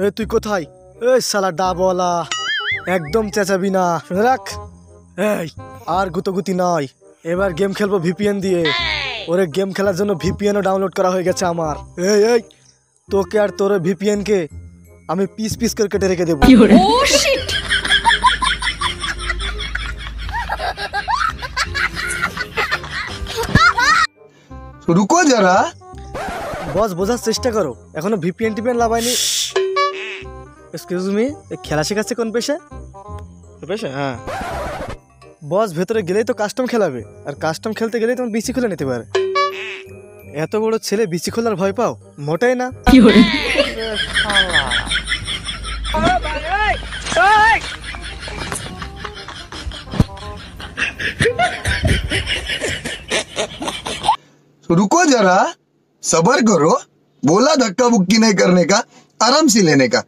এ তুই কোথায়? এই শালা ডাবওয়ালা, একদম চেঁচাবি না, শুনে রাখ। এই আর গুতোগুতি নয়, এবার গেম খেলবো ভিপিএন দিয়ে। ওরে গেম খেলার জন্য ভিপিএনও ডাউনলোড করা হয়ে গেছে আমার। এই এই তোকে আর তোর ভিপিএন কে আমি পিস পিস করে কেটে রেখে দেবো। रुको जरा। বস বোঝার চেষ্টা করো, এখনো ভিপিএন টিপিএন লাগাইনি। এক্সকিউজ মি, খেলা শেখাচ্ছে কোন পেশা? হ্যাঁ বস, ভেতরে গেলেই তো কাস্টম খেলাবে, আর কাস্টম খেলতে গেলেই তোমার বিসি খুলে নিতে পারে। এত বড় ছেলে বিসি খোলার ভয় পাও? মোটেই না। रुको जरा, सबर करो। बोला धक्का बुक्की नहीं करने का, आराम से लेने का।